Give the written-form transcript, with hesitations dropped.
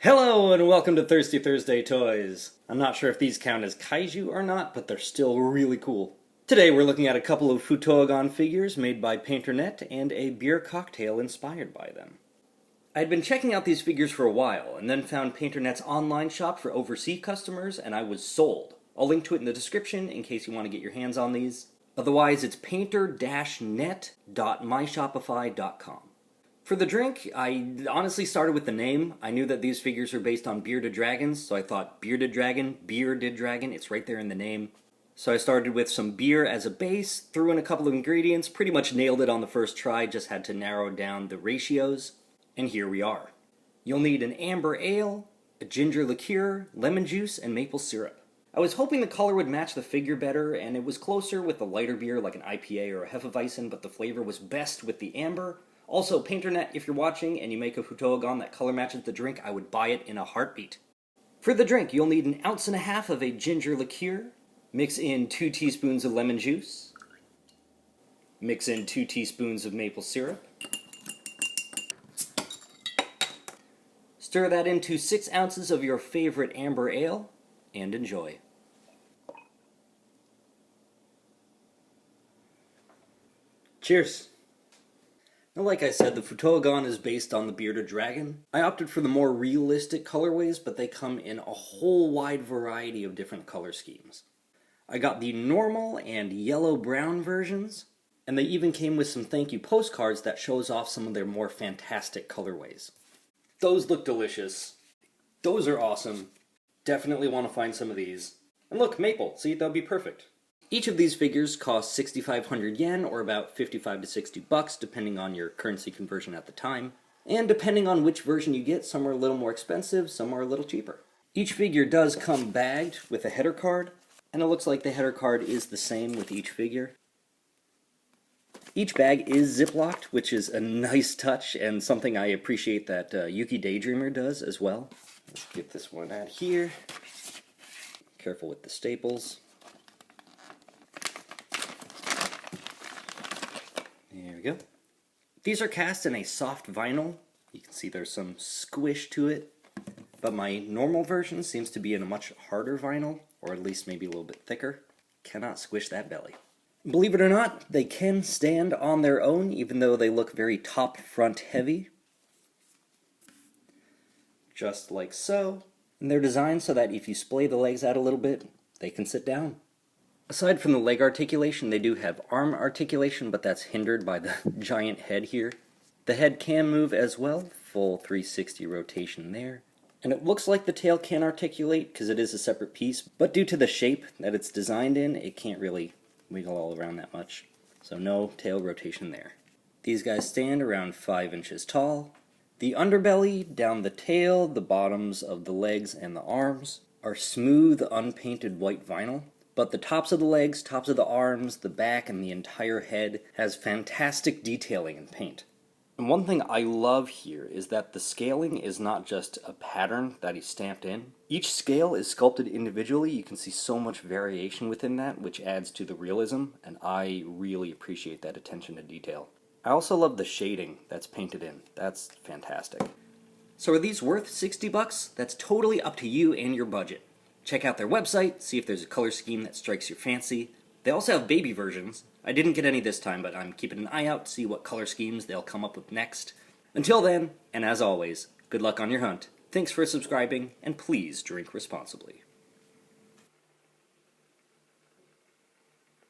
Hello and welcome to Thirsty Thursday Toys. I'm not sure if these count as kaiju or not, but they're still really cool. Today we're looking at a couple of Futoagon figures made by ainter-net and a beer cocktail inspired by them. I'd been checking out these figures for a while and then found ainter-net's online shop for overseas customers and I was sold. I'll link to it in the description in case you want to get your hands on these. Otherwise it's painter-net.myshopify.com. For the drink, I honestly started with the name. I knew that these figures are based on bearded dragons, so I thought bearded dragon, BEERded Dragon, it's right there in the name. So I started with some beer as a base, threw in a couple of ingredients, pretty much nailed it on the first try, just had to narrow down the ratios, and here we are. You'll need an amber ale, a ginger liqueur, lemon juice, and maple syrup. I was hoping the color would match the figure better, and it was closer with the lighter beer like an IPA or a Hefeweizen, but the flavor was best with the amber. Also, ainter-net, if you're watching and you make a Futoagon that color matches the drink, I would buy it in a heartbeat. For the drink, you'll need 1.5 ounces of a ginger liqueur, mix in 2 teaspoons of lemon juice, mix in 2 teaspoons of maple syrup, stir that into 6 ounces of your favorite amber ale, and enjoy. Cheers! Now, like I said, the Futoagon is based on the bearded dragon. I opted for the more realistic colorways, but they come in a whole wide variety of different color schemes. I got the normal and yellow-brown versions, and they even came with some thank you postcards that shows off some of their more fantastic colorways. Those look delicious. Those are awesome. Definitely want to find some of these. And look, maple. See, that'll be perfect. Each of these figures costs 6,500 yen, or about 55 to 60 bucks, depending on your currency conversion at the time. And depending on which version you get, some are a little more expensive, some are a little cheaper. Each figure does come bagged with a header card, and it looks like the header card is the same with each figure. Each bag is ziplocked, which is a nice touch, and something I appreciate that Yuki Daydreamer does as well. Let's get this one out here. Careful with the staples. There we go. These are cast in a soft vinyl. You can see there's some squish to it. But my normal version seems to be in a much harder vinyl, or at least maybe a little bit thicker. Cannot squish that belly. Believe it or not, they can stand on their own, even though they look very top-front heavy. Just like so. And they're designed so that if you splay the legs out a little bit, they can sit down. Aside from the leg articulation, they do have arm articulation, but that's hindered by the giant head here. The head can move as well, full 360 rotation there. And it looks like the tail can articulate because it is a separate piece, but due to the shape that it's designed in, it can't really wiggle all around that much. So no tail rotation there. These guys stand around 5 inches tall. The underbelly, down the tail, the bottoms of the legs and the arms are smooth, unpainted white vinyl. But the tops of the legs, tops of the arms, the back, and the entire head has fantastic detailing and paint. And one thing I love here is that the scaling is not just a pattern that he stamped in. Each scale is sculpted individually. You can see so much variation within that, which adds to the realism, and I really appreciate that attention to detail. I also love the shading that's painted in. That's fantastic. So are these worth 60 bucks? That's totally up to you and your budget. Check out their website, see if there's a color scheme that strikes your fancy. They also have baby versions. I didn't get any this time, but I'm keeping an eye out to see what color schemes they'll come up with next. Until then, and as always, good luck on your hunt. Thanks for subscribing, and please drink responsibly.